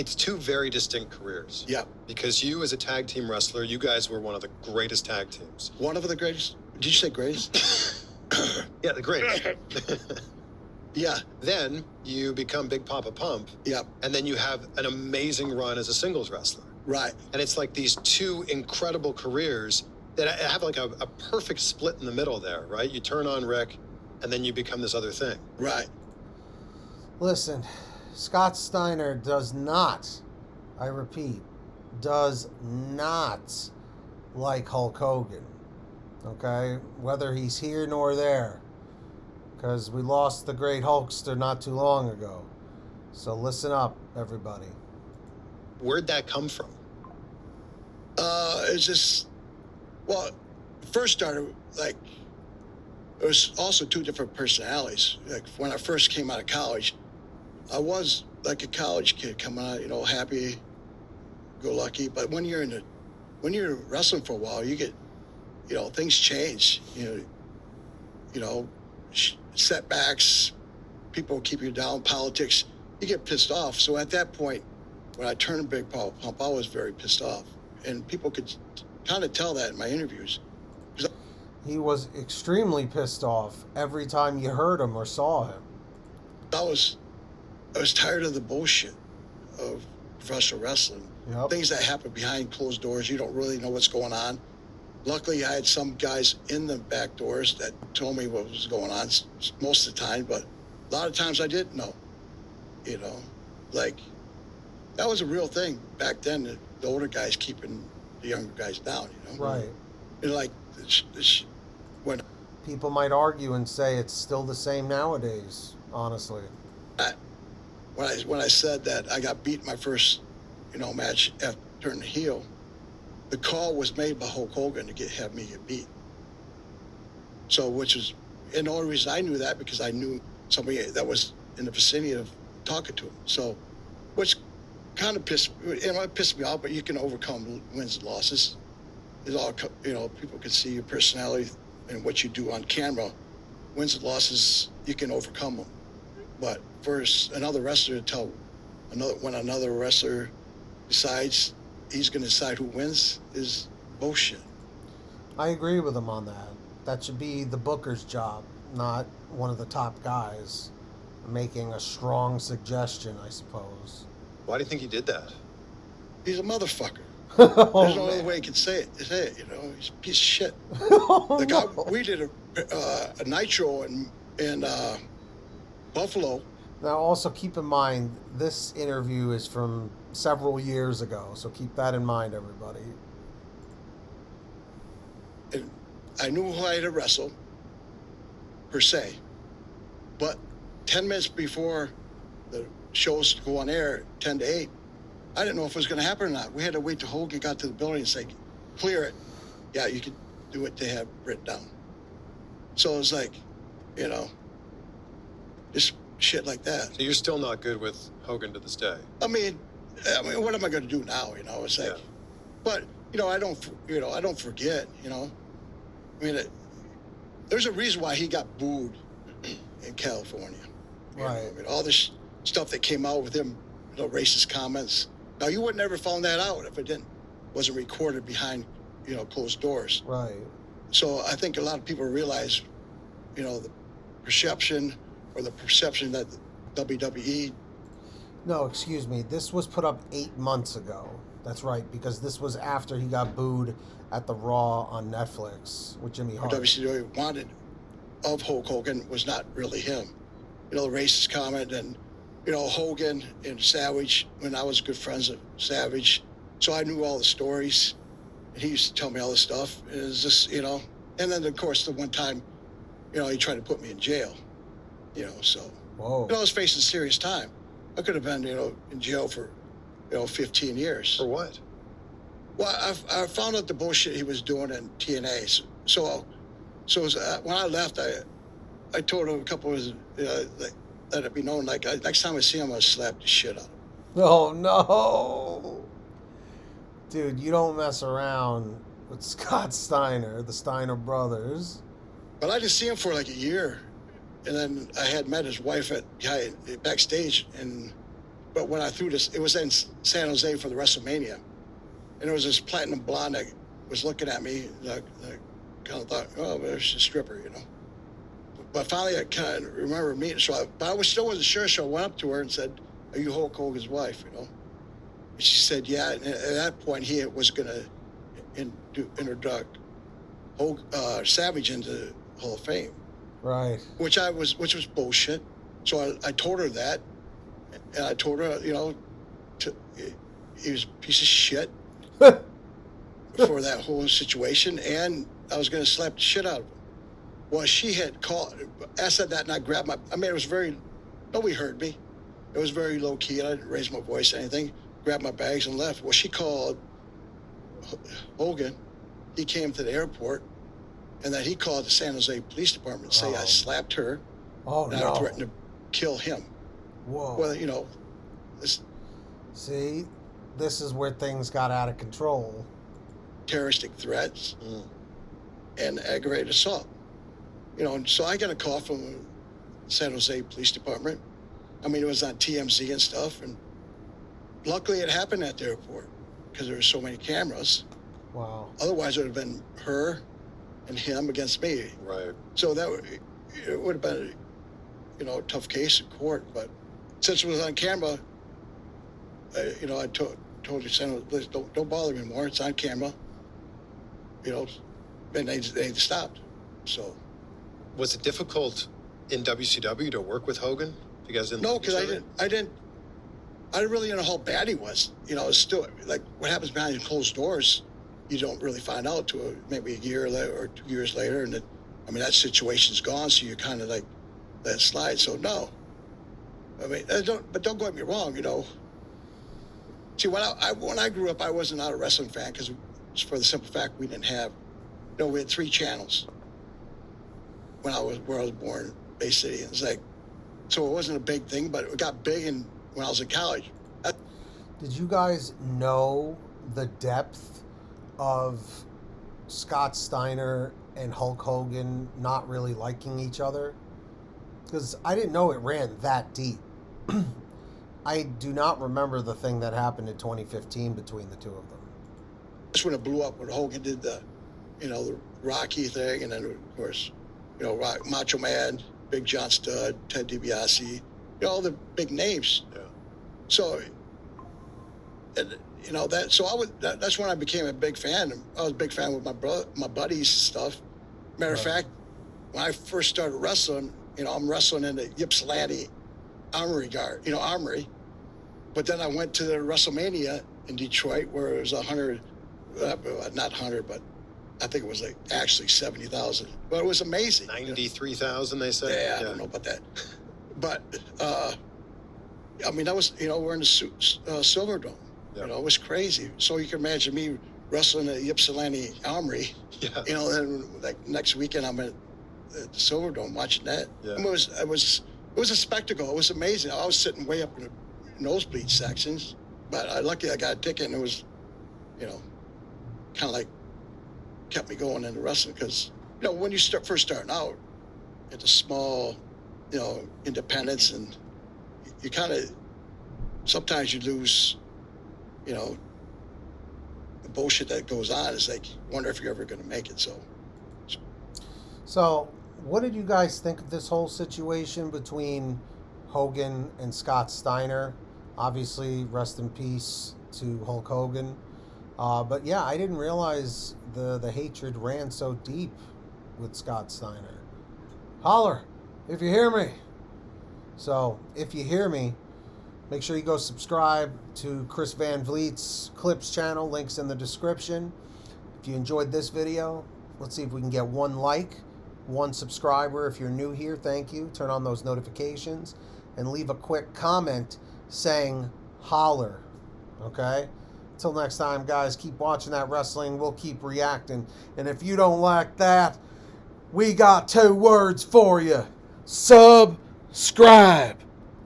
It's two very distinct careers. Yeah. Because you, as a tag team wrestler, you guys were one of the greatest tag teams. One of the greatest? Did you say greatest? Yeah, the greatest. Yeah. Then you become Big Papa Pump. Yeah. And then you have an amazing run as a singles wrestler. Right. And it's like these two incredible careers that have like a perfect split in the middle there, right? You turn on Rick, and then you become this other thing. Right. Listen, Scott Steiner does not, I repeat, does not like Hulk Hogan. Okay? Whether he's here nor there. Because we lost the great Hulkster not too long ago. So listen up, everybody. Where'd that come from? It's just, well, first started, like, it was also two different personalities. Like, when I first came out of college, I was like a college kid coming out, you know, happy, go lucky. But when you're wrestling for a while, you get, you know, things change. You know, setbacks, people keep you down, politics. You get pissed off. So at that point, when I turned Big Papa Pump, I was very pissed off, and people could kind of tell that in my interviews. He was extremely pissed off every time you heard him or saw him. I was tired of the bullshit of professional wrestling. Yep. Things that happen behind closed doors, you don't really know what's going on. Luckily, I had some guys in the back doors that told me what was going on most of the time, but a lot of times I didn't know. You know, like, that was a real thing back then, the older guys keeping the younger guys down, you know? Right. And like, when People might argue and say it's still the same nowadays, honestly. when I said that I got beat my first, you know, match after turning heel, the call was made by Hulk Hogan to have me get beat. So, which is, and the only reason I knew that because I knew somebody that was in the vicinity of talking to him. So, which kind of pissed me off, but you can overcome wins and losses. It's all, you know, people can see your personality and what you do on camera. Wins and losses, you can overcome them. But for another wrestler to when another wrestler decides he's going to decide who wins is bullshit. I agree with him on that. That should be the booker's job, not one of the top guys making a strong suggestion, I suppose. Why do you think he did that? He's a motherfucker. Oh, There's no other man. way you can say it, you know? He's a piece of shit. Oh, no. We did a nitro in Buffalo. Now, also keep in mind, this interview is from several years ago, so keep that in mind, everybody. And I knew who I had to wrestle, per se. But 10 minutes before the shows go on air, 10 to 8, I didn't know if it was going to happen or not. We had to wait till Hogan got to the building and say, clear it. Yeah, you can do what they have written down. So it was like, you know, just shit like that. So you're still not good with Hogan to this day? I mean, what am I going to do now? You know, it's like, Yeah. But I don't forget. You know, I mean, there's a reason why he got booed in California. You Right. know, I mean, all this stuff that came out with him, you know, racist comments. Now you would never found that out if it wasn't recorded behind, you know, closed doors. Right. So I think a lot of people realize, you know, the perception that the WWE. No, excuse me. This was put up 8 months ago. That's right, because this was after he got booed at the Raw on Netflix with Jimmy Hart. WCW wanted of Hulk Hogan was not really him. You know, the racist comment and, you know, Hogan and Savage, when I was good friends with Savage, so I knew all the stories. And he used to tell me all this stuff. And it was just, you know, and then, of course, the one time, you know, he tried to put me in jail, you know, so. Whoa. You know, I was facing serious time. I could have been, you know, in jail for, you know, 15 years. For what? Well, I found out the bullshit he was doing in TNA. So it was, when I left, I told him a couple of, let it be known, like, next time I see him, I'm going to slap the shit out of him. Oh, no. Dude, you don't mess around with Scott Steiner, the Steiner brothers. But I didn't see him for like a year. And then I had met his wife at Backstage, and But when I threw this, it was in San Jose for the WrestleMania. And there was this platinum blonde that was looking at me. I kind of thought, oh, there's a stripper, you know. But finally, I kind of remember meeting her. But I still wasn't sure, so I went up to her and said, are you Hulk Hogan's wife, you know? And she said, yeah. And at that point, he was going to introduce Savage into the Hall of Fame. Right. Which was bullshit. So I told her that. And I told her, you know, he was a piece of shit for that whole situation. And I was going to slap the shit out of him. Well, she had called. I said that, and I grabbed my. I mean, it was very. Nobody heard me. It was very low key, and I didn't raise my voice or anything. Grabbed my bags and left. Well, she called Hogan. He came to the airport, and then he called the San Jose Police Department to say I slapped her. Oh, and no. I threatened to kill him. Whoa. Well, you know. See, this is where things got out of control. Terroristic threats and aggravated assault. You know, and so I got a call from San Jose Police Department. I mean, it was on TMZ and stuff. And luckily it happened at the airport because there were so many cameras. Wow. Otherwise, it would have been her and him against me. Right. So it would have been, you know, a tough case in court. But since it was on camera, you know, I told the San Jose, don't bother me anymore. It's on camera. You know, and they stopped. So. Was it difficult in WCW to work with Hogan? You guys didn't? No, because I didn't really know how bad he was. You know, it's still like what happens behind closed doors. You don't really find out till maybe a year later or 2 years later, and I mean that situation's gone, so you kind of like let it slide. So no, I mean, don't get me wrong. You know, see when I grew up, I wasn't a wrestling fan because for the simple fact we didn't have, you know, we had 3 channels. Where I was born, Bay City. And it's like, so it wasn't a big thing, but it got big when I was in college. Did you guys know the depth of Scott Steiner and Hulk Hogan not really liking each other? Because I didn't know it ran that deep. I do not remember the thing that happened in 2015 between the two of them. That's when it blew up, when Hogan did the Rocky thing, and then, of course, you know, Macho Man, Big John Studd, Ted DiBiase, you know, all the big names. Yeah. So, and, you know, that's when I became a big fan. I was a big fan with my buddies and stuff. Matter of fact, when I first started wrestling, you know, I'm wrestling in the Ypsilanti Armory. But then I went to the WrestleMania in Detroit where it was 100, not 100, but I think it was like actually 70,000, but it was amazing. 93,000, they said. Yeah, I don't know about that, but I mean that was, you know, we're in the Silverdome. Yeah. You know, it was crazy. So you can imagine me wrestling at the Ypsilanti Armory. Yeah. You know, then like next weekend I'm at the Silverdome watching that. Yeah. It was a spectacle. It was amazing. I was sitting way up in the nosebleed sections, but luckily I got a ticket, and it was, you know, kind of like kept me going into wrestling because, you know, when you first starting out at the small, you know, independents, and you kind of, sometimes you lose, you know, the bullshit that goes on. Is like, you wonder if you're ever going to make it. So what did you guys think of this whole situation between Hogan and Scott Steiner? Obviously, rest in peace to Hulk Hogan. But yeah, I didn't realize the hatred ran so deep with Scott Steiner. Holler if you hear me. So if you hear me, make sure you go subscribe to Chris Van Vliet's Clips channel. Links in the description. If you enjoyed this video, let's see if we can get 1 like, 1 subscriber. If you're new here, thank you. Turn on those notifications and leave a quick comment saying holler. Okay? Until next time, guys, keep watching that wrestling. We'll keep reacting. And if you don't like that, we got 2 words for you. Subscribe.